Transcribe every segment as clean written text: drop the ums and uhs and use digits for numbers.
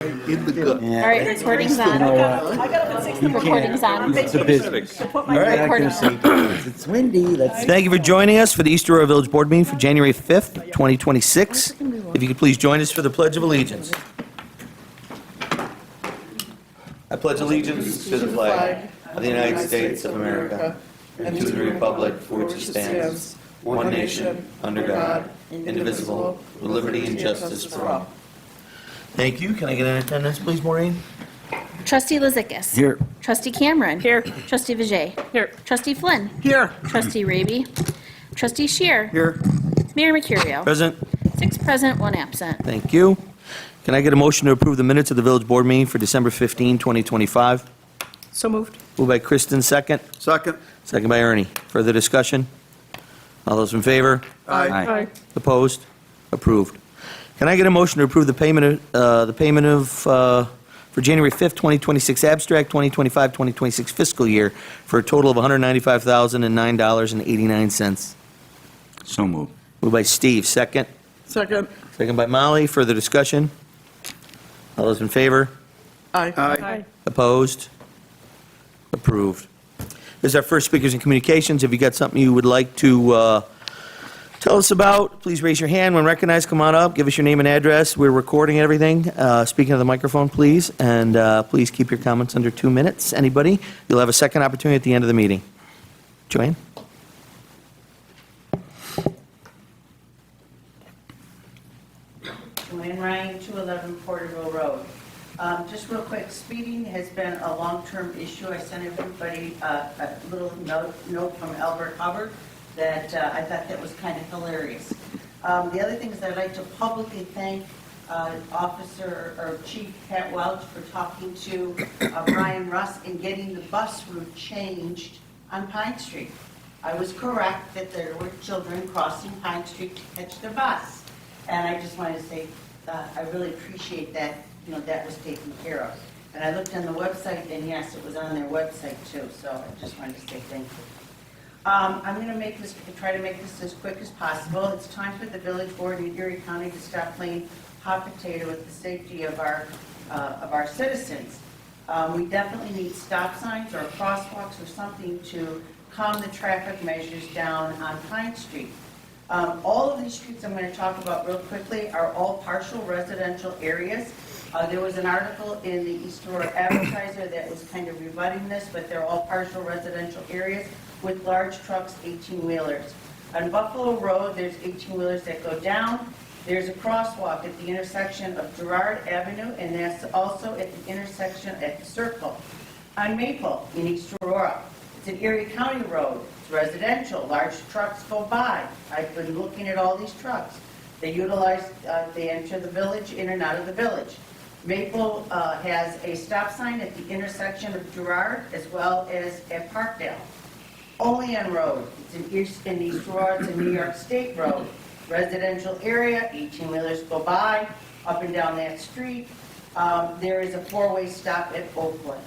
In the gut. All right, recording's on. Recording's on. It's a business. Recording. It's windy. Let's. Thank you for joining us for the East Aurora Village Board meeting for January 5th, 2026. If you could please join us for the Pledge of Allegiance. I pledge allegiance to the flag of the United States of America and to the republic for which it stands, one nation, under God, indivisible, with liberty and justice for all. Thank you. Can I get an attendance, please, Maureen? Trustee Lizikis. Here. Trustee Cameron. Here. Trustee Vijay. Here. Trustee Flynn. Here. Trustee Raby. Trustee Shear. Here. Mayor Mercurio. Present. 6 present, 1 absent. Thank you. Can I get a motion to approve the minutes of the Village Board meeting for December 15, 2025? So moved. Moved by Kristen, second. Second. Second by Ernie. Further discussion? All those in favor? Aye. Opposed? Approved. Can I get a motion to approve the payment for January 5th, 2026 abstract, 2025-2026 fiscal year for a total of $195,009.89? So moved. Moved by Steve, second. Second. Second by Molly. Further discussion? All those in favor? Aye. Aye. Opposed? Approved. This is our first speakers in communications. If you got something you would like to tell us about, please raise your hand. When recognized, come on up. Give us your name and address. We're recording everything. Speaking of the microphone, please. And please keep your comments under 2 minutes. Anybody? You'll have a second opportunity at the end of the meeting. Joanne? Joanne Ryan, 211 Porterville Road. Just real quick, speeding has been a long-term issue. I sent everybody a little note from Albert Hubbard that I thought that was kind of hilarious. The other thing is I'd like to publicly thank Officer or Chief Pat Welch for talking to Brian Russ and getting the bus route changed on Pine Street. I was correct that there were children crossing Pine Street to catch their bus. And I just wanted to say, I really appreciate that, that was taken care of. And I looked on the website, and yes, it was on their website too, so I just wanted to say thank you. I'm going to try to make this as quick as possible. It's time for the village board in Erie County to stop playing hot potato with the safety of our citizens. We definitely need stop signs or crosswalks or something to calm the traffic measures down on Pine Street. All of these streets I'm going to talk about real quickly are all partial residential areas. There was an article in the East Aurora Advertiser that was kind of rebutting this, but they're all partial residential areas with large trucks, 18-wheelers. On Buffalo Road, there's 18-wheelers that go down. There's a crosswalk at the intersection of Girard Avenue, and that's also at the intersection at the Circle. On Maple in East Aurora, it's an Erie County road. It's residential. Large trucks go by. I've been looking at all these trucks. They they enter the village, in and out of the village. Maple has a stop sign at the intersection of Girard as well as at Parkdale. Olean Road, it's in East Aurora, it's a New York State road. Residential area, 18-wheelers go by, up and down that street. There is a 4-way stop at Oakland.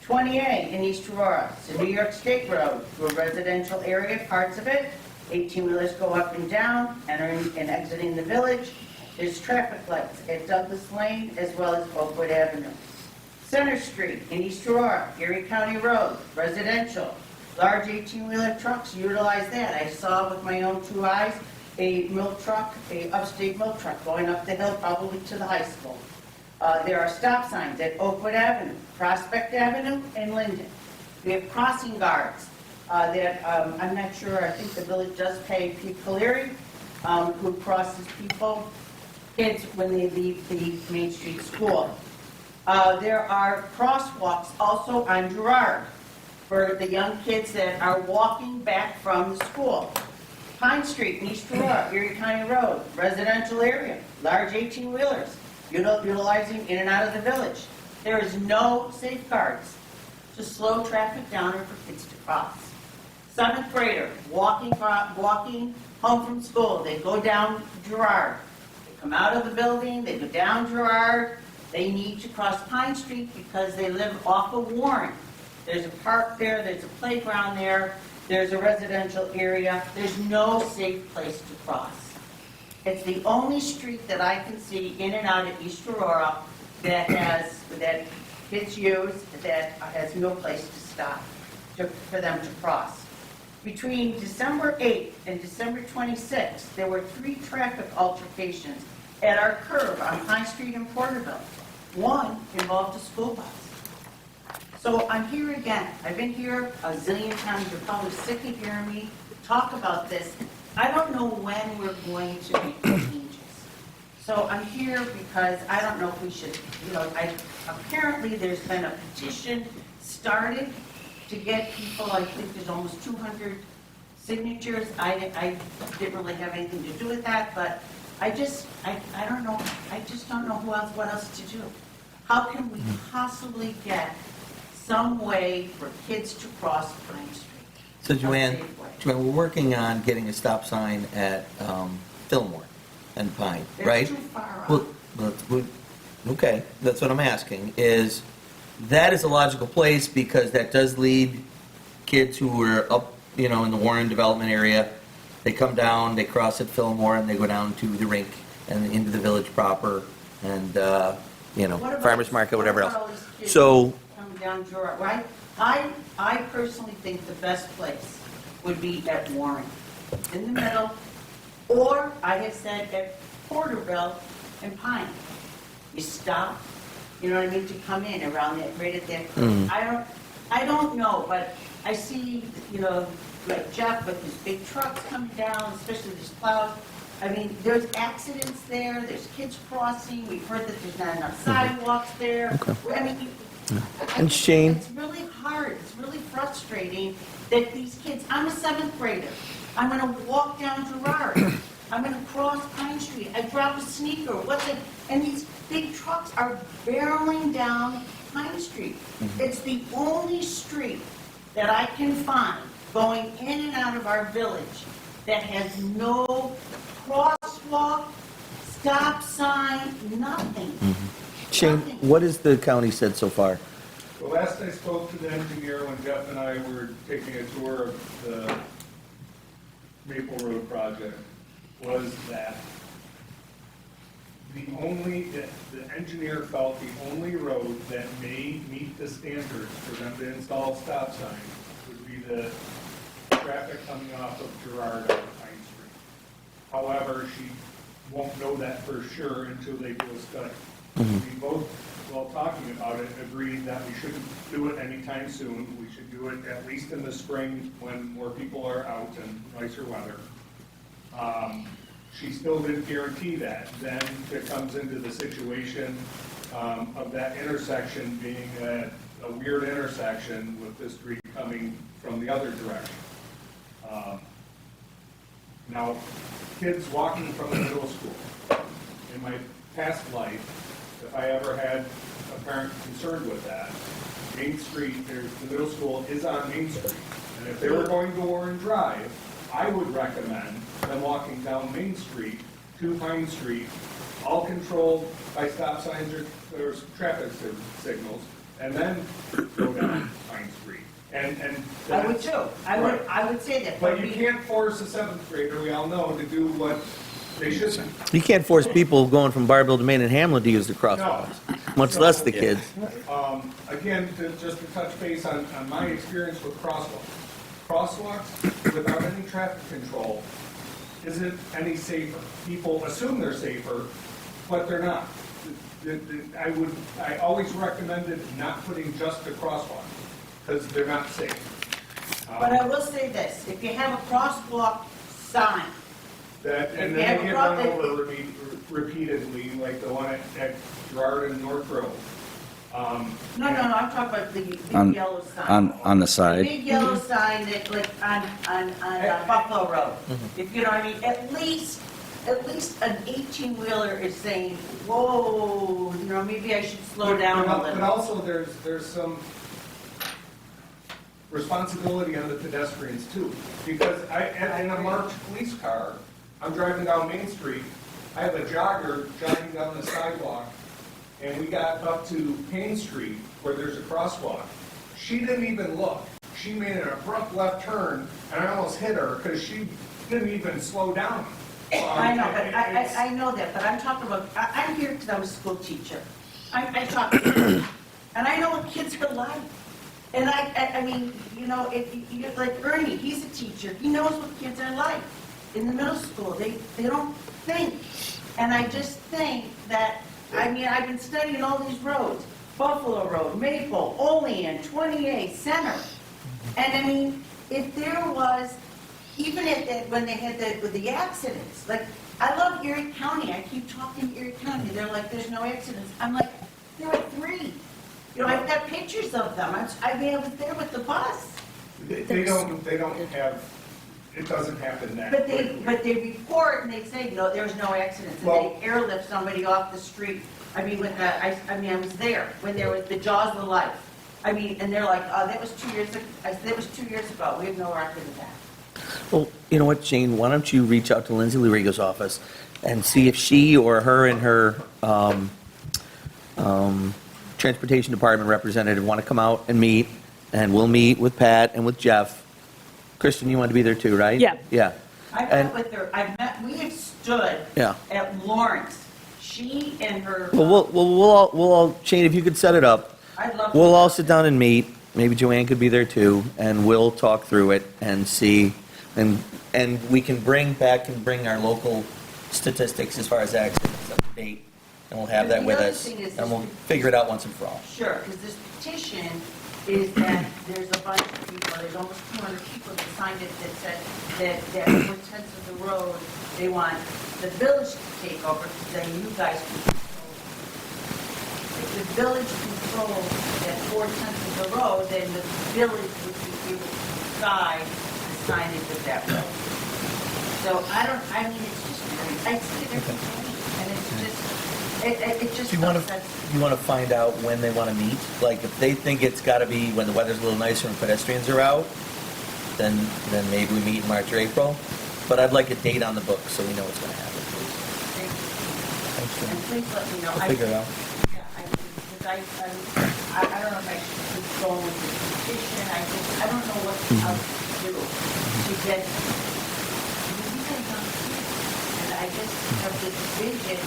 20A in East Aurora, it's a New York State road, through a residential area, parts of it. 18-wheelers go up and down, entering and exiting the village. There's traffic lights at Douglas Lane as well as Oakwood Avenue. Center Street in East Aurora, Erie County Road, residential. Large 18-wheeler trucks utilize that. I saw with my own 2 eyes a milk truck, a upstate milk truck going up the hill probably to the high school. There are stop signs at Oakwood Avenue, Prospect Avenue, and Linden. We have crossing guards that I'm not sure, I think the village does pay Pete Caleri, who crosses kids when they leave the Main Street School. There are crosswalks also on Girard for the young kids that are walking back from the school. Pine Street in East Aurora, Erie County Road, residential area, large 18-wheelers, utilizing in and out of the village. There is no safeguards to slow traffic down or for kids to cross. 7th grader, walking home from school, they go down Girard. They come out of the building, they go down Girard, they need to cross Pine Street because they live off of Warren. There's a park there, there's a playground there, there's a residential area. There's no safe place to cross. It's the only street that I can see in and out of East Aurora that kids use that has no place to stop for them to cross. Between December 8th and December 26th, there were 3 traffic altercations at our curb on High Street in Porterville. One involved a school bus. So I'm here again. I've been here a zillion times. You're probably sick of hearing me talk about this. I don't know when we're going to make changes. So I'm here because I don't know if we should, apparently there's been a petition started to get people, I think there's almost 200 signatures. I didn't really have anything to do with that, but I don't know, I just don't know what else to do. How can we possibly get some way for kids to cross Pine Street? So A Joanne, safe way. we're working on getting a stop sign at Fillmore and Pine, right? They're too far Well, out. okay, that's what I'm asking, is that is a logical place because that does lead kids who are up, in the Warren development area. They come down, they cross at Fillmore, and they go down to the rink and into the village proper and, What about- farmer's market, whatever what about else. all these kids So, coming down Girard, right? I personally think the best place would be at Warren, in the middle, or I have said at Porterville and Pine. You stop, you know what I mean, to come in around that, right at that curve. I don't know, but I see, like Jeff with his big trucks coming down, especially these plows. I mean, there's accidents there, there's kids crossing, we've heard that there's not enough sidewalks there. I mean, And Shane? It's really hard, it's really frustrating that these kids, I'm a 7th grader, I'm gonna walk down Girard, I'm gonna cross Pine Street, I drop a sneaker, and these big trucks are barreling down Pine Street. It's the only street that I can find going in and out of our village that has no crosswalk, stop sign, nothing. Shane, what has the county said so far? The last I spoke to the engineer when Jeff and I were taking a tour of the Maple Road project was that the engineer felt the only road that may meet the standards for them to install stop signs would be the traffic coming off of Girard on Pine Street. However, she won't know that for sure until they do a study. We both, while talking about it, agreed that we shouldn't do it anytime soon. We should do it at least in the spring when more people are out and nicer weather. She still didn't guarantee that. Then it comes into the situation of that intersection being a weird intersection with the street coming from the other direction. Now, kids walking from the middle school, in my past life, if I ever had a parent concerned with that, Main Street, the middle school is on Main Street. And if they were going to Warren Drive, I would recommend them walking down Main Street to Pine Street, all controlled by stop signs or traffic signals, and then go down Pine Street. And I would too, Right. I would say that. But you can't force a 7th grader, we all know, to do what they shouldn't. You can't force people going from Barville to Main and Hamlin to use the crosswalks, much less the kids. Again, just to touch base on my experience with crosswalks. Crosswalks without any traffic control isn't any safer. People assume they're safer, but they're not. I always recommended not putting just a crosswalk, because they're not safe. But I will say this, if you have a crosswalk sign, And then they get run over repeatedly, like the one at Girard and North Road. no, I'm talking about the big On- yellow sign. On the The side. big yellow sign that, like, on Buffalo Road. If you know what I mean, at least an 18-wheeler is saying, whoa, maybe I should slow down a But little. also, there's some responsibility on the pedestrians too. Because in a marked police car, I'm driving down Main Street, I have a jogger jogging down the sidewalk, and we got up to Payne Street, where there's a crosswalk. She didn't even look. She made an abrupt left turn, and I almost hit her, because she didn't even slow down. I know, but I know that, but I'm talking about, I'm here because I'm a school teacher. I talk to kids, and I know what kids are like. And I mean, you know, like Ernie, he's a teacher, he knows what kids are like in the middle school. They don't think. And I just think that, I mean, I've been studying all these roads, Buffalo Road, Maple, Olean, 28, Center. And I mean, if there was, even when they had the accidents, like, I love Erie County, I keep talking to Erie County, they're like, there's no accidents. I'm like, there are 3. You know, I've got pictures of them. I mean, I was there with the bus. They don't have, it doesn't happen that But quickly. they report and they say, no, there's no accidents. And Well- they airlift somebody off the street. I mean, I was there when there was the jaws of life. I mean, and they're like, oh, that was 2 years ago. That was 2 years ago. We have no record of that. Well, you know what, Jane, why don't you reach out to Lindsay Larigo's office and see if she or her and her Transportation Department representative want to come out and meet, and we'll meet with Pat and with Jeff. Kristen, you want to be there too, right? Yeah. Yeah. I've And- met with her. We have stood Yeah. at Lawrence. She and her. Well, we'll all, Shane, if you could set it up, I'd love to. we'll all sit down and meet. Maybe Joanne could be there too, and we'll talk through it and see, and we can bring our local statistics as far as accidents up to date, and we'll have But that the with other us, thing is and this- we'll figure it out once and for all. Sure, because this petition is that there's a bunch of people, there's almost 200 people that signed it that said that 4/10 of the road, they want the village to take over, because then you guys can control. If the village controls that 4/10 of the road, then the village would be able to decide the signage of that road. So I mean, it's just, I see it every day, and it's just, it just Do you want upsets me. to, find out when they want to meet? Like, if they think it's got to be when the weather's a little nicer and pedestrians are out, then maybe we meet in March or April. But I'd like a date on the book so we know what's going to happen, please. Thanks, And Jim. please let me know. We'll figure it out. Yeah, I don't know if I should keep going with the petition, I don't know what else to do to get, you guys don't see it. And I just have this vision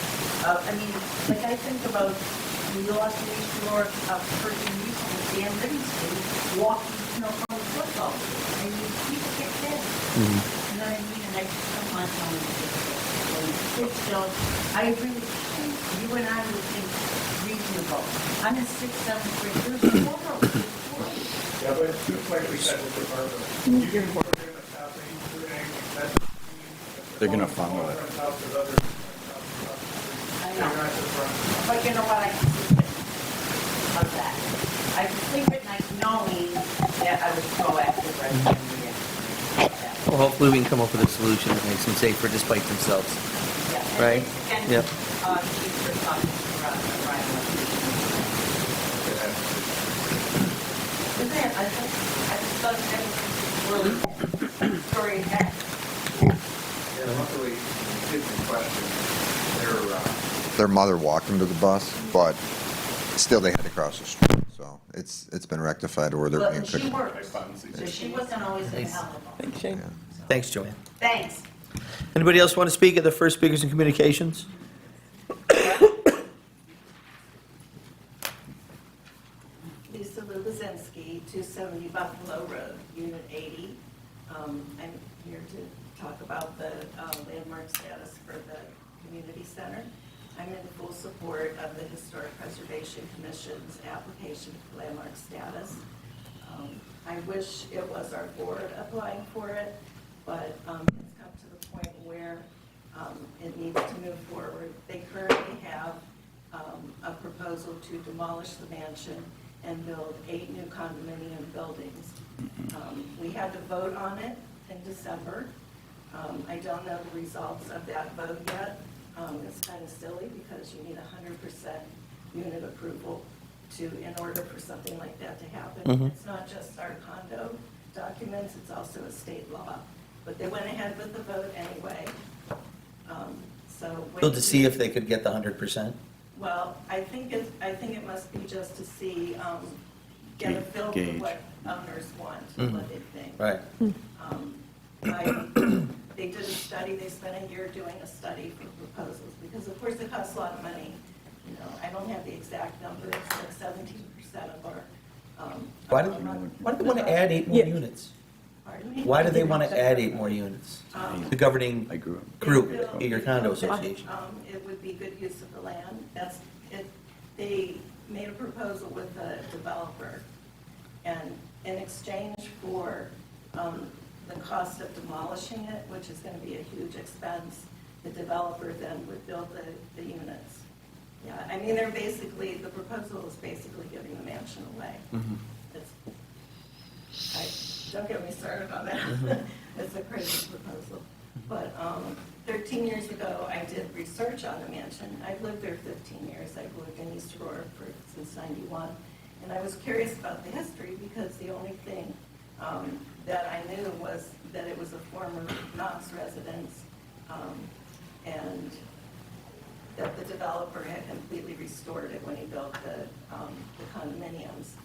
of, I mean, like I think about, we lost the East Shore person recently, Dan Livingston, walking, you know, from the football. I mean, people get dead. You know what I mean? And I just don't want someone to get dead. When kids don't, I agree with you. You and I would think reasonable. I'm in 6th, 7th grade. There's tomorrow. Yeah, but it's just like we said with the Barbara. You can put it in the top thing, put it in, that's. They're gonna follow it. I know. But you know what? I can sleep at of that. I can sleep at night knowing that I was proactive right from the beginning. Well, hopefully we can come up with a solution that makes them safer despite themselves. Yeah. And Right. thanks Yep. again, Chief, for talking to Ryan. Isn't it? I just thought that was really story ahead. Yeah, luckily, kids in question, Their mother walked them to the bus, but still they had to cross the street. So it's been rectified or they're Well, being and she picked. works, so she wasn't always available. Thanks, Shane. Yeah. Thanks, Joanne. Thanks. Anybody else want to speak at the first speakers in communications? Lisa Lubazinski, 270 Buffalo Road, Unit 80. I'm here to talk about the landmark status for the community center. I'm in full support of the Historic Preservation Commission's application for landmark status. I wish it was our board applying for it, but it's come to the point where it needs to move forward. They currently have a proposal to demolish the mansion and build 8 new condominium buildings. We had to vote on it in December. I don't know the results of that vote yet. It's kind of silly because you need 100% unit approval in order for something like that to happen. It's not just our condo documents, it's also a state law. But they went ahead with the vote anyway. Well, to see if they could get the 100%? Well, I think it must be just to see, get a feel for Gauge. what owners want, what they think. Right. They did a study, they spent a year doing a study for proposals, because of course it costs a lot of money, You know, I don't have the exact number, it's like 17% of our. Why do they want to add 8 more units? Pardon me? Why do they want to add 8 more units? The governing I grew up. group in your condo association. It would be good use of the land. That's, it, they made a proposal with the developer, and in exchange for the cost of demolishing it, which is going to be a huge expense, the developer then would build the units. Yeah, I mean, they're basically, the proposal is basically giving the mansion away. Don't get me started on that. It's a crazy proposal. But 13 years ago, I did research on the mansion. I've lived there 15 years. I've lived in East Aurora since '91. And I was curious about the history because the only thing that I knew was that it was a former Knox residence, and that the developer had completely restored it when he built the condominiums.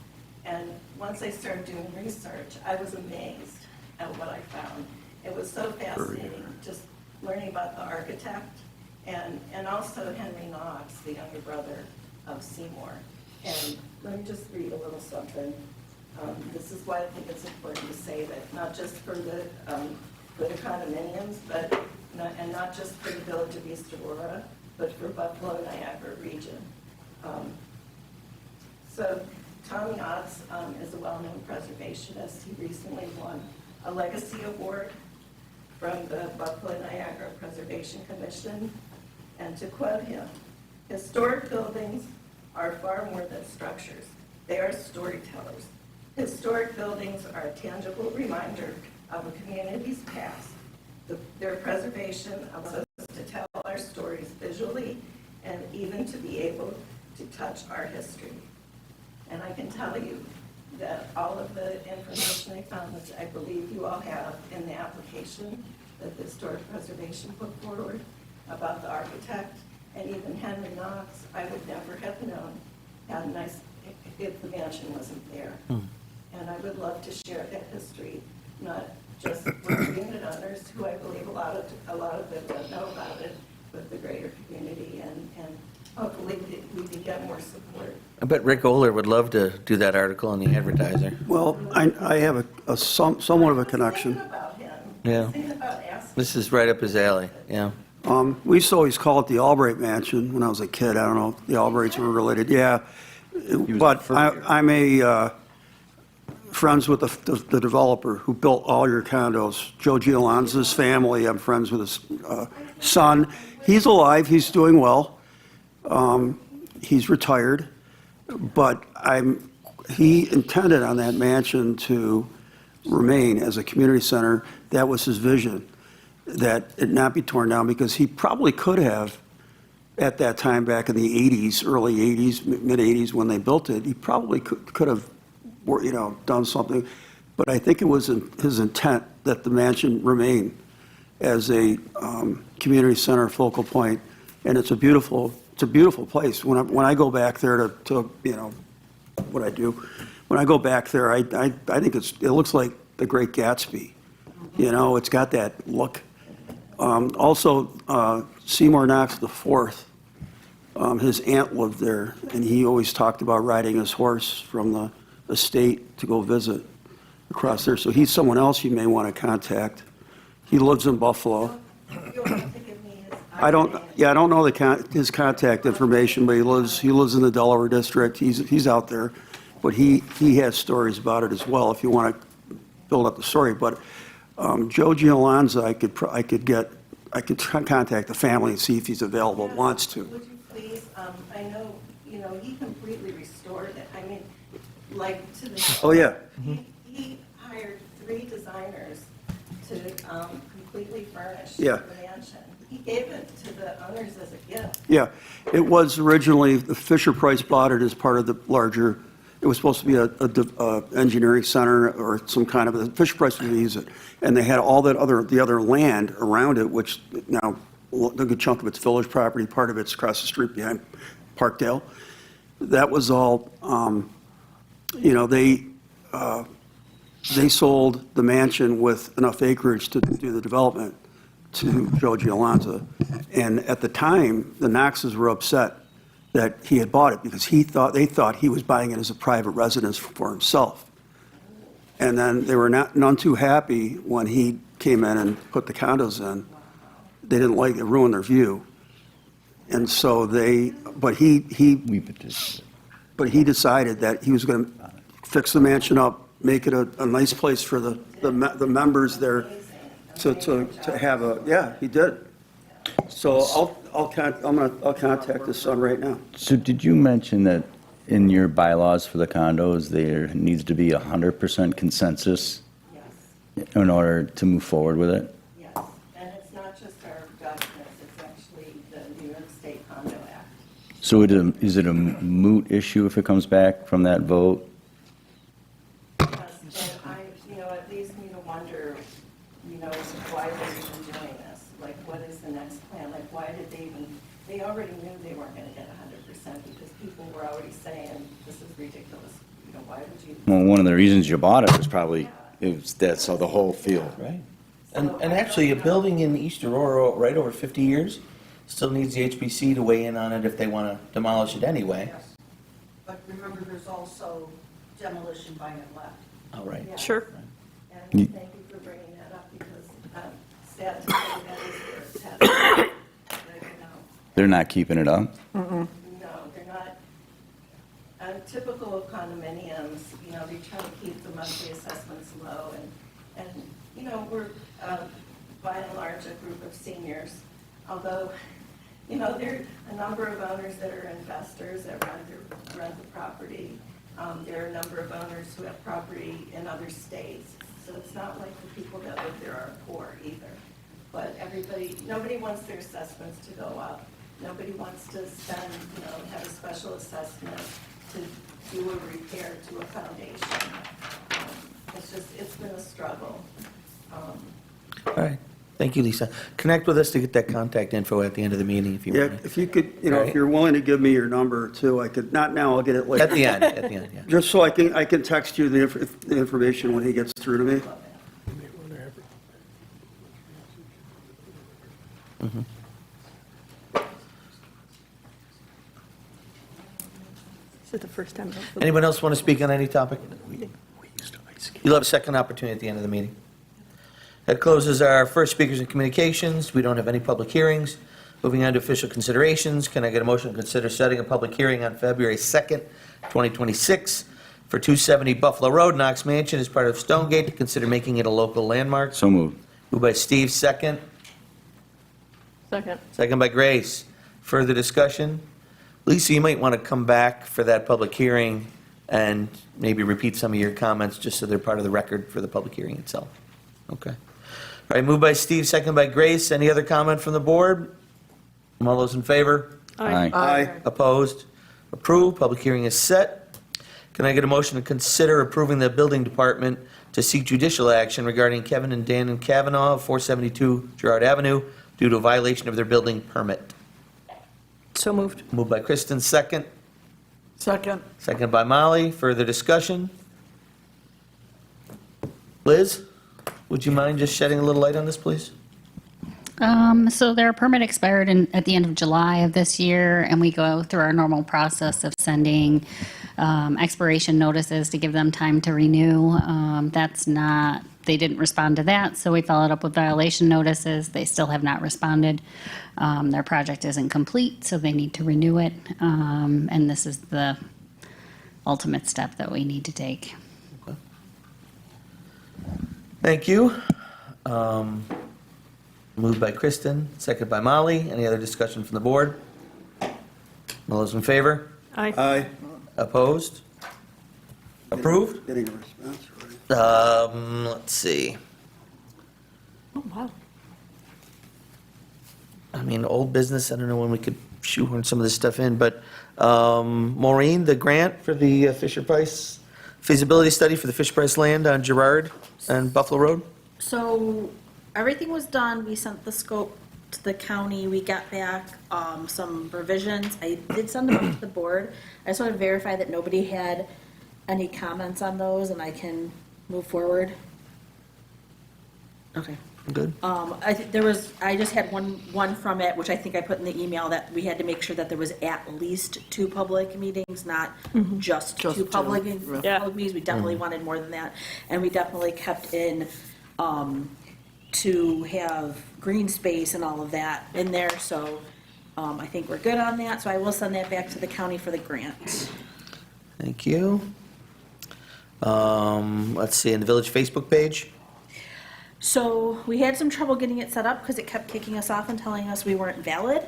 And once I started doing research, I was amazed at what I found. It was so fascinating, just learning about the architect and also Henry Knox, the younger brother of Seymour. And let me just read a little something. This is why I think it's important to say that, not just for the condominiums, but not just for the village of East Aurora, but for Buffalo Niagara region. So Tommy Otts is a well-known preservationist. He recently won a Legacy Award from the Buffalo Niagara Preservation Commission. And to quote him, "Historic buildings are far more than structures. They are storytellers. Historic buildings are a tangible reminder of a community's past. Their preservation allows us to tell our stories visually and even to be able to touch our history." And I can tell you that all of the information I found, which I believe you all have in the application that the Historic Preservation put forward about the architect and even Henry Knox, I would never have known if the mansion wasn't there. And I would love to share that history, not just with the unit owners, who I believe a lot of them don't know about it, but the greater community, and hopefully we can get more support. I bet Rick Oler would love to do that article in the Advertiser. Well, I have somewhat of a connection. I was thinking about him. Yeah. I was thinking about asking. This is right up his alley, yeah. We used to always call it the Albright Mansion when I was a kid. I don't know if the Albrights were related, yeah. But I'm friends with the developer who built all your condos, Joe Giolanza's family. I'm friends with his son. He's alive, he's doing well. He's retired, but he intended on that mansion to remain as a community center. That was his vision, that it not be torn down, because he probably could have, at that time back in the 80s, early 80s, mid 80s when they built it, he probably could have, done something. But I think it was his intent that the mansion remain as a community center focal point, and it's a beautiful place. When I go back there to what I do, when I go back there, I think it looks like the Great Gatsby. It's got that look. Also, Seymour Knox IV, his aunt lived there, and he always talked about riding his horse from the estate to go visit across there. So he's someone else you may want to contact. He lives in Buffalo. You'll have to give me his. I don't know his contact information, but he lives in the Delaware district. He's out there, but he has stories about it as well. If you want to build up the story, but Joe Giolanza, I could contact the family and see if he's available. Wants to. Would you please? I know he completely restored it. I mean, like to the. Oh yeah. He hired 3 designers to completely furnish Yeah. the mansion. He gave it to the owners as a gift. Yeah, it was originally, the Fisher-Price bought it as part of the larger, it was supposed to be a engineering center or some kind of, Fisher-Price would use it. And they had all the other land around it, which now, a good chunk of it's village property, part of it's across the street behind Parkdale. That was all, they sold the mansion with enough acreage to do the development to Joe Giolanza. And at the time, the Knoxes were upset that he had bought it because they thought he was buying it as a private residence for himself. And then they were none too happy when he came in and put the condos in. They didn't like it, ruined their view. And so but he decided that he was going to fix the mansion up, make it a nice place for the members there to have he did. So I'll contact his son right now. So did you mention that in your bylaws for the condos, there needs to be 100% consensus Yes, in order to move forward with it? yes. And it's not just our documents, it's actually the New York State Condo Act. So is it a moot issue if it comes back from that vote? Yes, and it leaves me to wonder, why they're even doing this. Like, what is the next plan? Like, why did they already knew they weren't going to get 100% because people were already saying, this is ridiculous. Why would you? Well, one of the reasons you bought it was probably, that's how the whole field. Right. And actually, a building in East Aurora, right over 50 years, still needs the HBC to weigh in on it if they want to demolish it anyway. Yes. But remember, there's also demolition by neglect. Oh, right. Yeah. Sure. And thank you for bringing that up because sad to say that is their test. They're not keeping it up? No, they're not. Typical of condominiums, they try to keep the monthly assessments low and we're by and large a group of seniors. Although, there are a number of owners that are investors that rent the property. There are a number of owners who have property in other states. So it's not like the people that live there are poor either. But nobody wants their assessments to go up. Nobody wants to spend, have a special assessment to do a repair to a foundation. It's been a struggle. All right. Thank you, Lisa. Connect with us to get that contact info at the end of the meeting if you Yeah, want. if you could, Right. if you're willing to give me your number too, I could, not now, I'll get it later. At the end, yeah. Just so I can text you the information when he gets through to me. This is the first time. Anyone else want to speak on any topic? You'll have a second opportunity at the end of the meeting. That closes our first speakers and communications. We don't have any public hearings. Moving on to official considerations, can I get a motion to consider setting a public hearing on February 2nd, 2026 for 270 Buffalo Road, Knox Mansion as part of Stonegate to consider making it a local landmark? So moved. Moved by Steve, second. Second. Second by Grace. Further discussion? Lisa, you might want to come back for that public hearing and maybe repeat some of your comments just so they're part of the record for the public hearing itself. Okay. All right, moved by Steve, second by Grace. Any other comment from the board? All those in favor? Aye. Aye. Opposed? Approved. Public hearing is set. Can I get a motion to consider approving the building department to seek judicial action regarding Kevin and Dan Kavanaugh of 472 Girard Avenue due to a violation of their building permit? So moved. Moved by Kristen, second. Second. Second by Molly. Further discussion? Liz, would you mind just shedding a little light on this, please? So their permit expired at the end of July of this year, and we go through our normal process of sending expiration notices to give them time to renew. They didn't respond to that, so we followed up with violation notices. They still have not responded. Their project isn't complete, so they need to renew it. And this is the ultimate step that we need to take. Thank you. Moved by Kristen, second by Molly. Any other discussion from the board? All those in favor? Aye. Aye. Opposed? Approved? Getting a response, right? Let's see. Oh, wow. I mean, old business, I don't know when we could shoehorn some of this stuff in, but Maureen, the grant for the Fisher-Price feasibility study for the Fisher-Price land on Girard and Buffalo Road? So everything was done. We sent the scope to the county. We got back some revisions. I did send them up to the board. I just want to verify that nobody had any comments on those and I can move forward. Okay. Good. I just had one from it, which I think I put in the email, that we had to make sure that there was at least 2 public meetings, not just Just 2 two. public Yeah. public meetings. We definitely wanted more than that. And we definitely kept in, to have green space and all of that in there, so, I think we're good on that, so I will send that back to the county for the grant. Thank you. Let's see, in the village Facebook page? So we had some trouble getting it set up because it kept kicking us off and telling us we weren't valid.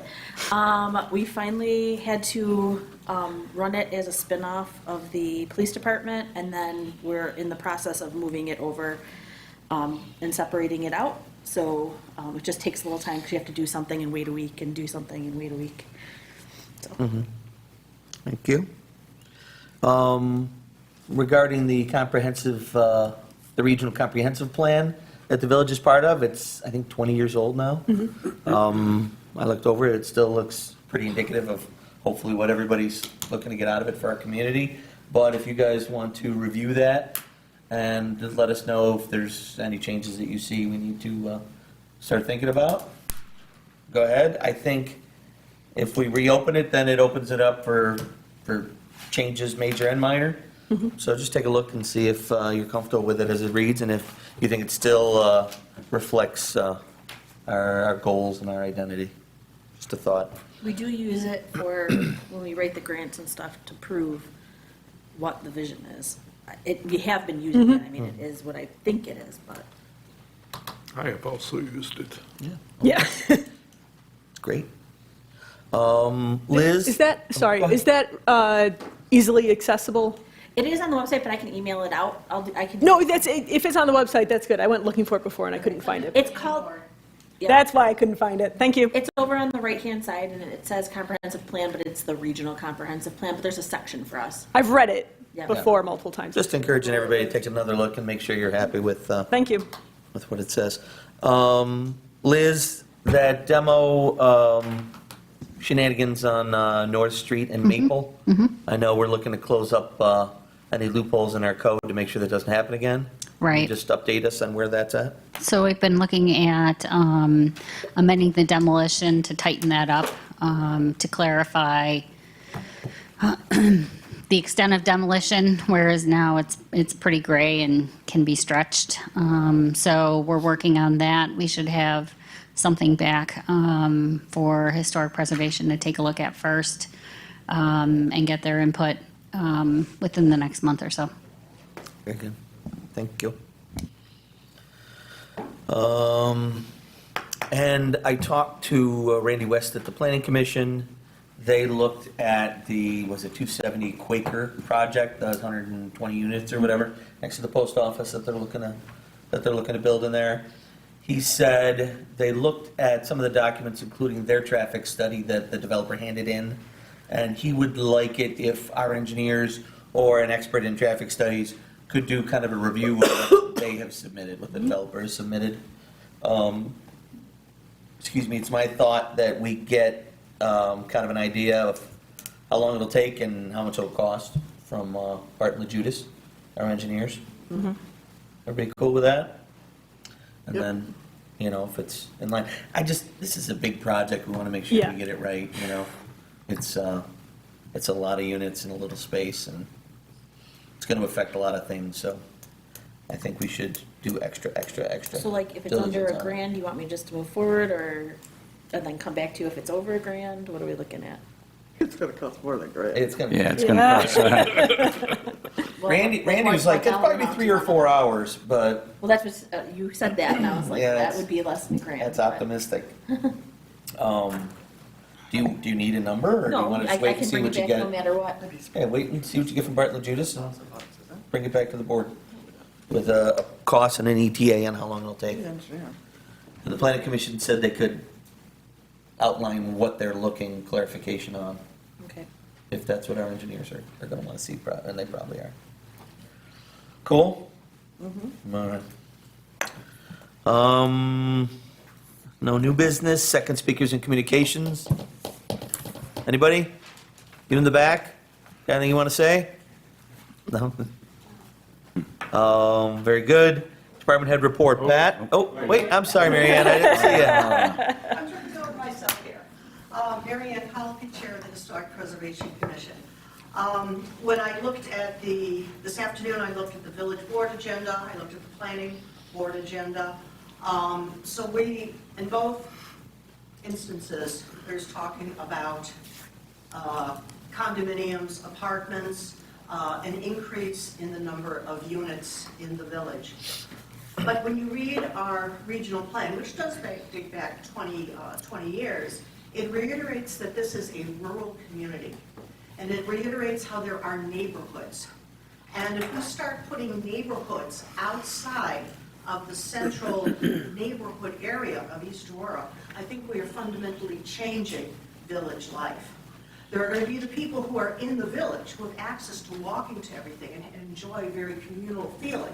We finally had to run it as a spin-off of the police department, and then we're in the process of moving it over and separating it out. So it just takes a little time because you have to do something and wait a week and do something and wait a week. So. Thank you. Regarding the comprehensive, the regional comprehensive plan that the village is part of, it's, I think, 20 years old now. I looked over it, it still looks pretty indicative of hopefully what everybody's looking to get out of it for our community. But if you guys want to review that and just let us know if there's any changes that you see we need to start thinking about, go ahead. I think if we reopen it, then it opens it up for changes, major and minor. So just take a look and see if you're comfortable with it as it reads, and if you think it still reflects our goals and our identity. Just a thought. We do use it for, when we write the grants and stuff, to prove what the vision is. We have been using it, I mean, it is what I think it is, but. I have also used it. Yeah. It's great. Liz? Is that, sorry, is that easily accessible? It is on the website, but I can email it out. I can. No, if it's on the website, that's good. I went looking for it before and I couldn't find it. It's called, yeah. That's why I couldn't find it. Thank you. It's over on the right-hand side, and it says comprehensive plan, but it's the regional comprehensive plan, but there's a section for us. I've read it Yeah. before multiple times. Just encouraging everybody to take another look and make sure you're happy with Thank you. what it says. Liz, that demo shenanigans on North Street and Maple, I know we're looking to close up any loopholes in our code to make sure that doesn't happen again. Right. Just update us on where that's at. So we've been looking at amending the demolition to tighten that up, to clarify the extent of demolition, whereas now it's pretty gray and can be stretched. So we're working on that. We should have something back for historic preservation to take a look at first, and get their input within the next month or so. Very good. Thank you. And I talked to Randy West at the Planning Commission. They looked at the, was it 270 Quaker project, the 120 units or whatever, next to the post office that they're looking to build in there. He said they looked at some of the documents, including their traffic study that the developer handed in, and he would like it if our engineers or an expert in traffic studies could do kind of a review of what they have submitted, what the developer has submitted. Excuse me, it's my thought that we get kind of an idea of how long it'll take and how much it'll cost from Barton LaJudas, our engineers. Everybody cool with that? And then, if it's in line, this is a big project, we want to make sure Yeah. we get it right, It's a lot of units in a little space, and it's going to affect a lot of things, so I think we should do extra. So like, if it's under diligence a on it. grand, you want me just to move forward, or, and then come back to you if it's over a grand? What are we looking at? It's gonna cost more than great. It's going to Yeah, it's going to cost. Well, Randy what was like, it's dollar probably amount 3 do or you 4 want? hours, but Well, that's what, you said that, and I was like, Yeah, that that's- would be less than a grand. that's but- optimistic. Do you need a number, or do you No, want to I just wait can and see bring what it you back no get? matter what. Yeah, wait and see what you get from Barton LaJudas, and bring it back to the board with a cost and an ETA on how long it'll take. And the planning commission said they could outline what they're looking clarification on, Okay. if that's what our engineers are going to want to see, and they probably are. Cool? All right. No new business, second speakers and communications. Anybody? You in the back? Got anything you want to say? No? Very good. Department head report. Pat? Oh, wait, I'm sorry, Mary Ann, I didn't see you. I'm trying to go with myself here. Mary Ann Colby, Chair of the Historic Preservation Commission. When I looked at this afternoon, I looked at the village board agenda, I looked at the planning board agenda. So we, in both instances, there's talking about condominiums, apartments, an increase in the number of units in the village. But when you read our regional plan, which does date back 20 years, it reiterates that this is a rural community. And it reiterates how there are neighborhoods. And if we start putting neighborhoods outside of the central neighborhood area of East Aurora, I think we are fundamentally changing village life. There are going to be the people who are in the village who have access to walking to everything and enjoy a very communal feeling.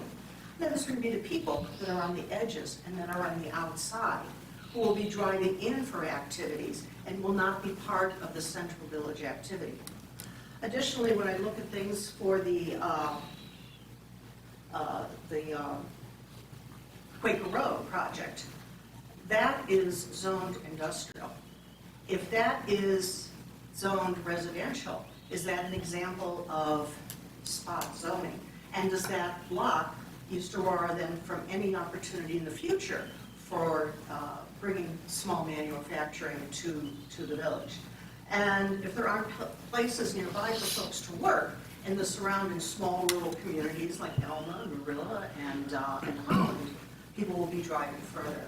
Then there's going to be the people that are on the edges and that are on the outside who will be driving in for activities and will not be part of the central village activity. Additionally, when I look at things for the Quaker Road project, that is zoned industrial. If that is zoned residential, is that an example of spot zoning? And does that block East Aurora then from any opportunity in the future for bringing small manufacturing to the village? And if there aren't places nearby for folks to work in the surrounding small rural communities like Elma, Marilla, and Holland, people will be driving further.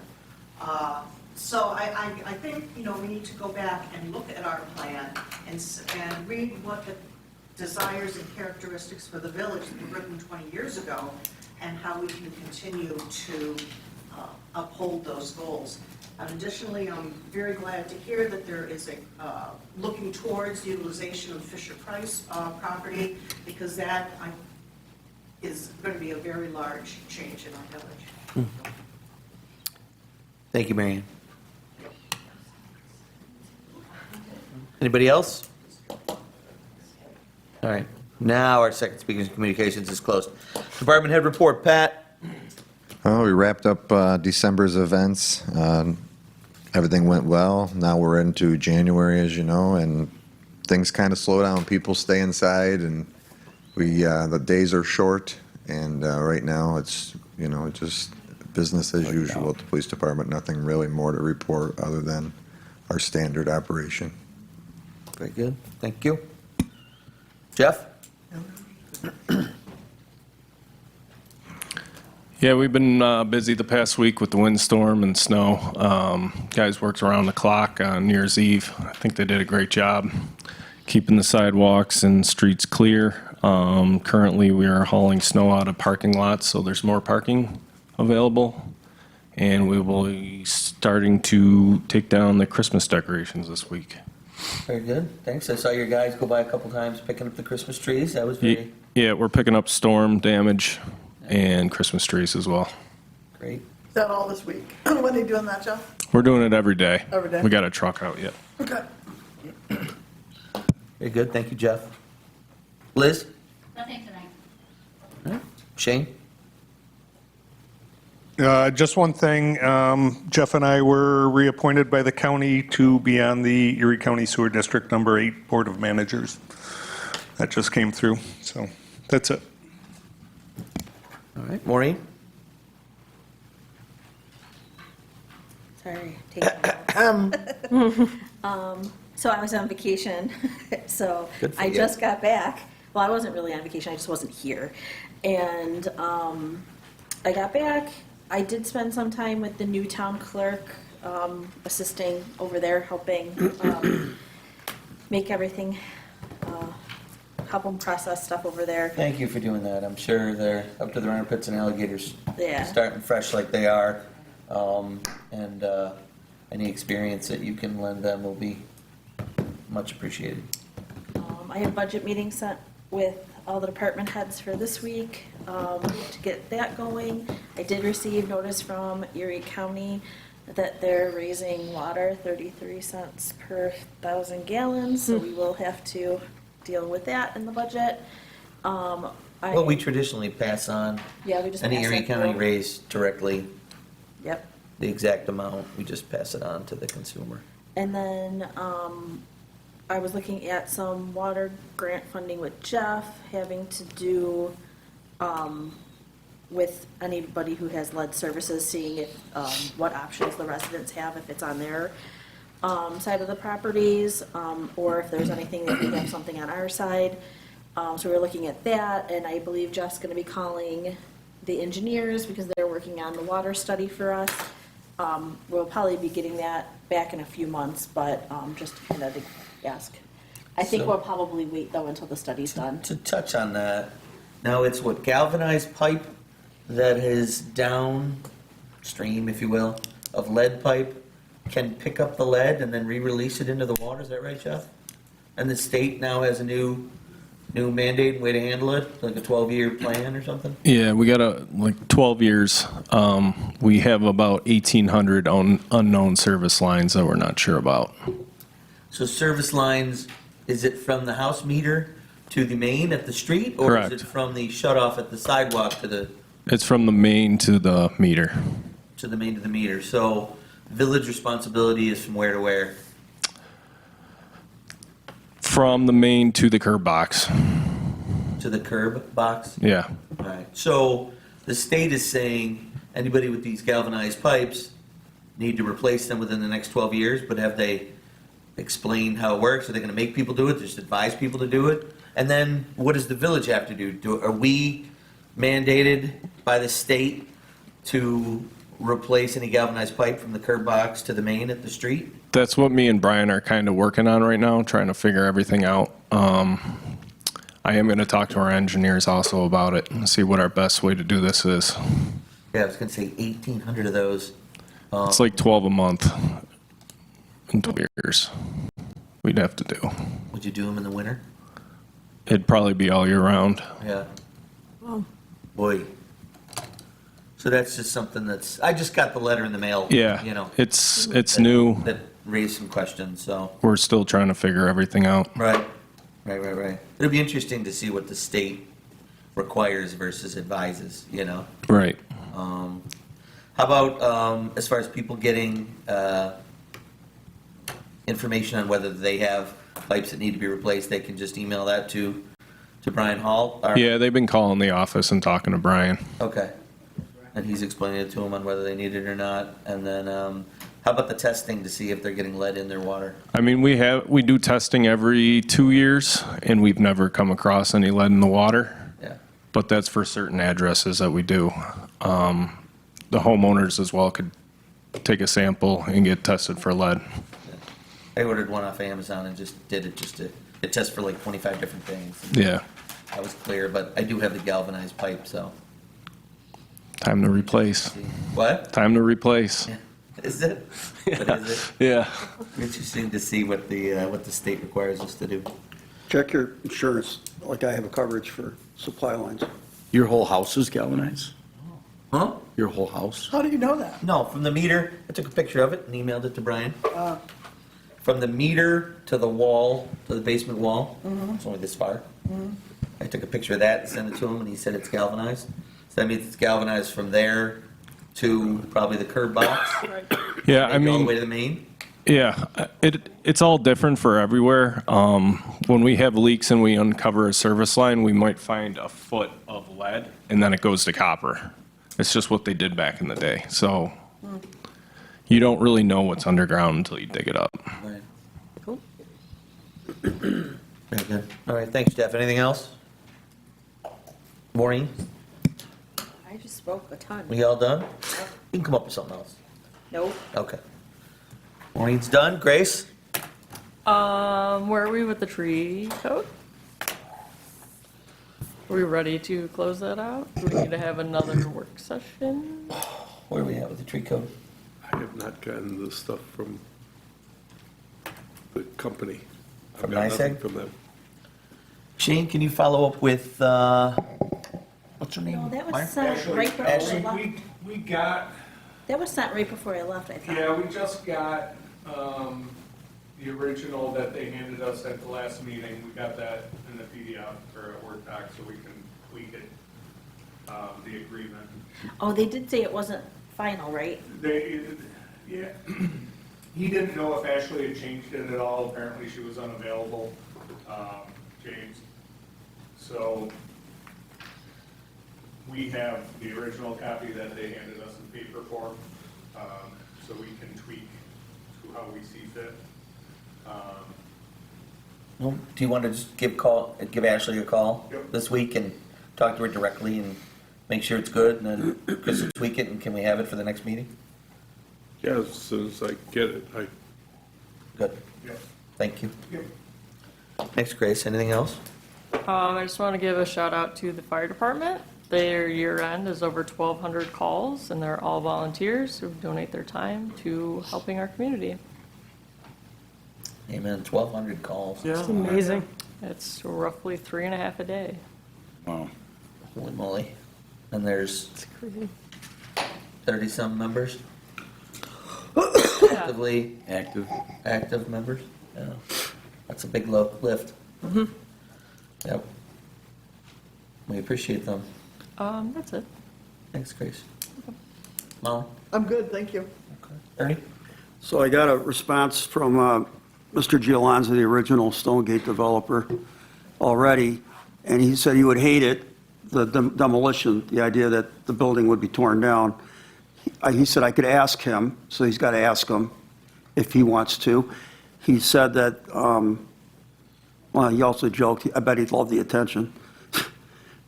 So I think, we need to go back and look at our plan and read what the desires and characteristics for the village that were written 20 years ago and how we can continue to uphold those goals. And additionally, I'm very glad to hear that there is looking towards the utilization of Fisher Price property, because that is going to be a very large change in our village. Thank you, Mary Ann. Anybody else? All right, now our second speakers and communications is closed. Department head report. Pat? Well, we wrapped up December's events. Everything went well. Now we're into January, as you know, and things kind of slow down. People stay inside, and the days are short. And right now, it's just business as usual at the police department. Nothing really more to report other than our standard operation. Very good. Thank you. Jeff? Yeah, we've been busy the past week with the windstorm and snow. Guys worked around the clock on New Year's Eve. I think they did a great job keeping the sidewalks and streets clear. Currently, we are hauling snow out of parking lots, so there's more parking available. And we will be starting to take down the Christmas decorations this week. Very good. Thanks. I saw your guys go by a couple times picking up the Christmas trees. That was very Yeah, we're picking up storm damage and Christmas trees as well. great. Is that all this week? When are you doing that, Jeff? We're doing it every day. Every day? We got a truck out yet. Okay. Very good. Thank you, Jeff. Liz? Nothing tonight. All right. Shane? Just one thing, Jeff and I were reappointed by the county to be on the Erie County Sewer District Number 8 Board of Managers. That just came through, so that's it. All right. Maureen? Sorry, taking So I was on vacation, so Good for I you. just got back. Well, I wasn't really on vacation, I just wasn't here. And I got back. I did spend some time with the new town clerk, assisting over there, helping make everything, help them process stuff over there. Thank you for doing that. I'm sure they're up to their armpits and alligators. Yeah. Starting fresh like they are. And any experience that you can lend them will be much appreciated. I have budget meetings set with all the department heads for this week to get that going. I did receive notice from Erie County that they're raising water 33 cents per 1,000 gallons, so we will have to deal with that in the budget. Well, we traditionally pass on Yeah, we just any pass Erie it County through. raise directly, Yep. the exact amount, we just pass it on to the consumer. And then, I was looking at some water grant funding with Jeff, having to do, with anybody who has lead services, seeing if, what options the residents have, if it's on their, side of the properties, or if there's anything that we have something on our side. So we're looking at that, and I believe Jeff's gonna be calling the engineers because they're working on the water study for us. We'll probably be getting that back in a few months, but, just to kind of ask. I think So- we'll probably wait though until the study's done. To touch on that, now it's what, galvanized pipe that is downstream, if you will, of lead pipe can pick up the lead and then re-release it into the water, is that right, Jeff? And the state now has a new mandate and way to handle it, like a 12-year plan or something? Yeah, we got like 12 years. We have about 1,800 unknown service lines that we're not sure about. So service lines, is it from the house meter to the main at the street? Or is Correct. it from the shut-off at the sidewalk to the It's from the main to the meter. main to the meter? So village responsibility is from where to where? From the main to the curb box. To the curb box? Yeah. All right, so the state is saying anybody with these galvanized pipes need to replace them within the next 12 years, but have they explained how it works? Are they gonna make people do it, just advise people to do it? And then what does the village have to do? Are we mandated by the state to replace any galvanized pipe from the curb box to the main at the street? That's what me and Brian are kind of working on right now, trying to figure everything out. I am going to talk to our engineers also about it and see what our best way to do this is. Yeah, I was gonna say 1,800 of those. It's like 12 a month in 12 years we'd have to do. Would you do them in the winter? It'd probably be all year round. Yeah. Boy. So that's just something that's, I just got the letter in the mail. Yeah, You know. it's new. That raised some questions, so. We're still trying to figure everything out. Right. It'll be interesting to see what the state requires versus advises, you know? Right. How about, as far as people getting, information on whether they have pipes that need to be replaced, they can just email that to Brian Hall? Or- Yeah, they've been calling the office and talking to Brian. Okay. And he's explaining it to them on whether they need it or not. And then, how about the testing to see if they're getting lead in their water? I mean, we do testing every 2 years, and we've never come across any lead in the water. Yeah. But that's for certain addresses that we do. The homeowners as well could take a sample and get tested for lead. I ordered one off Amazon and just did it it tests for like 25 different things. Yeah. That was clear, but I do have the galvanized pipe, so. Time to replace. What? Time to replace. Is it? What is it? Yeah. Interesting to see what the state requires us to do. Check your insurance, like I have a coverage for supply lines. Your whole house is galvanized? Huh? Your whole house? How do you know that? No, from the meter, I took a picture of it and emailed it to Brian. From the meter to the wall, to the basement wall, it's only this far. I took a picture of that and sent it to him, and he said it's galvanized. So that means it's galvanized from there to probably the curb box. Yeah, I maybe all the mean, way to the main. yeah, it's all different for everywhere. When we have leaks and we uncover a service line, we might find a foot of lead, and then it goes to copper. It's just what they did back in the day. So you don't really know what's underground until you dig it up. Right. Cool. Very good. All right, thanks, Jeff. Anything else? Maureen, I just spoke a ton. we all done? You can come up with something else. Nope. Okay. Maureen's done. Grace? Where are we with the tree code? Are we ready to close that out? Do we need to have another work session? Where are we at with the tree code? I have not gotten the stuff from the company. I've From got nothing NICEAG? from them. Shane, can you follow up with, what's her name? No, that was Mark? sent right before I Ashley? left. We got, That was sent right before I left, I thought. yeah, we just got, the original that they handed us at the last meeting, we got that in the PDF or a Word doc so we can tweak it, the agreement. Oh, they did say it wasn't final, right? They, yeah, he didn't know if Ashley had changed it at all. Apparently she was unavailable, James. So we have the original copy that they handed us in paper form, so we can tweak to how we see fit. Well, do you want to just give Ashley a call Yep. this week and talk to her directly and make sure it's good, and then just tweak it, and can we have it for the next meeting? Yeah, as soon as I get it, Good, Yep. thank you. Yep. Thanks, Grace. Anything else? I just want to give a shout out to the fire department. Their year end is over 1,200 calls, and they're all volunteers who donate their time to helping our community. Amen. 1,200 calls. It's amazing. It's roughly 3.5 a day. Wow. Holy moly. And there's It's crazy. 30-some members? Actively active members? Yeah. That's a big lift. Yep. We appreciate them. That's it. Thanks, Grace. Molly? I'm good, thank you. Ernie? So I got a response from Mr. Gialanza, the original Stonegate developer, already, and he said he would hate it, the demolition, the idea that the building would be torn down. He said I could ask him, so he's got to ask him if he wants to. He said that, well, he also joked, I bet he'd love the attention.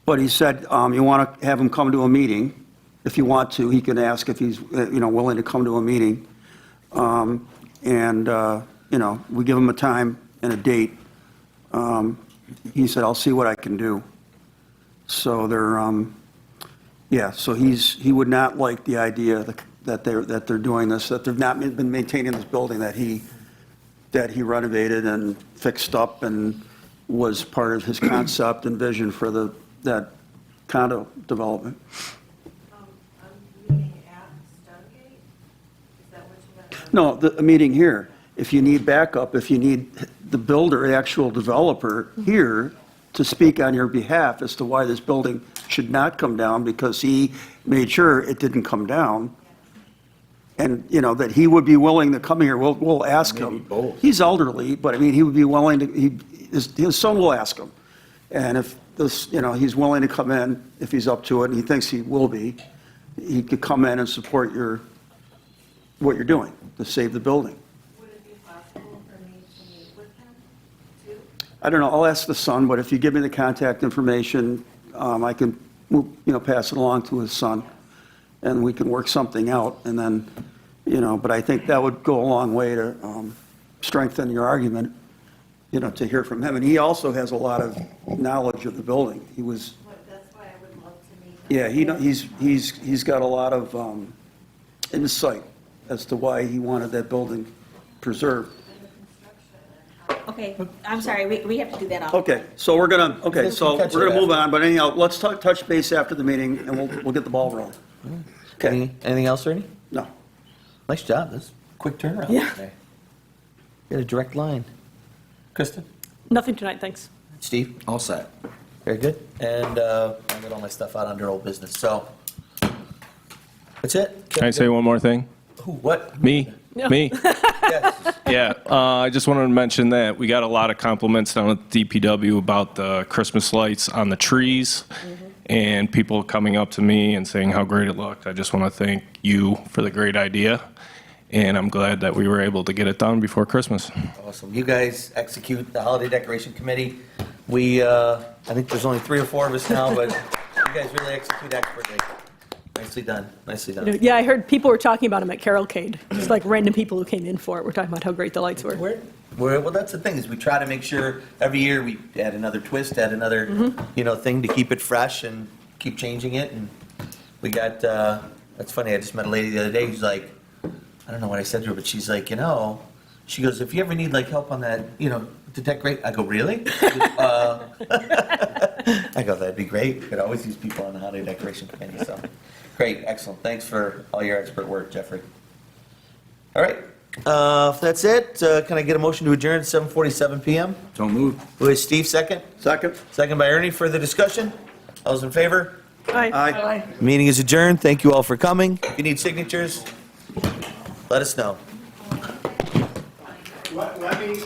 But he said, you want to have him come to a meeting, if you want to, he can ask if he's, willing to come to a meeting. We give him a time and a date. He said, I'll see what I can do. So so he would not like the idea that they're doing this, that they've not been maintaining this building that he renovated and fixed up and was part of his concept and vision for that condo development. I'm meeting at Stonegate? Is that what you meant? No, the meeting here. If you need backup, if you need the builder, the actual developer here to speak on your behalf as to why this building should not come down, because he made sure it didn't come down. And, that he would be willing to come here, we'll ask him. He's elderly, but I mean, he would be willing to, his son will ask him. And if this, he's willing to come in, if he's up to it, and he thinks he will be, he could come in and support what you're doing to save the building. Would it be possible for me to meet with him too? I don't know, I'll ask the son, but if you give me the contact information, I can, pass it along to his son, and we can work something out, and then, but I think that would go a long way to strengthen your argument, to hear from him. And he also has a lot of knowledge of the building. He was, That's why I would love to meet him. yeah, he's got a lot of insight as to why he wanted that building preserved. Okay, I'm sorry, we have to do that off. Okay, so we're gonna move on, but anyhow, let's touch base after the meeting, and we'll get the ball rolling. Okay. Anything else, Ernie? No. Nice job. That's a quick turnaround today. You had a direct line. Kristen? Nothing tonight, thanks. Steve? All set. Very good. And I got all my stuff out under old business, so that's it. Can I say one more thing? Who, what? Me? Me? Yes. Yeah, I just wanted to mention that we got a lot of compliments down at DPW about the Christmas lights on the trees, and people coming up to me and saying how great it looked. I just want to thank you for the great idea, and I'm glad that we were able to get it done before Christmas. Awesome. You guys execute the Holiday Decoration Committee. We, I think there's only 3 or 4 of us now, but you guys really execute expertly. Nicely done. Nicely done. Yeah, I heard people were talking about them at Carolcade. Just like random people who came in for it were talking about how great the lights were. Well, that's the thing, is we try to make sure every year we add another twist, add another, thing to keep it fresh and keep changing it. And we got, that's funny, I just met a lady the other day who's like, I don't know what I said to her, but she's like, she goes, if you ever need help on that, to decorate, I go, really? I go, that'd be great. Could always use people on the Holiday Decoration Committee, so. Great, excellent. Thanks for all your expert work, Jeffrey. All right, If that's it, can I get a motion to adjourn at 7:47 PM? Don't move. Wait, Steve, second? Second? Second by Ernie. Further discussion? All those in favor? Aye. Meeting is adjourned. Thank you all for coming. If you need signatures, let us know. Let me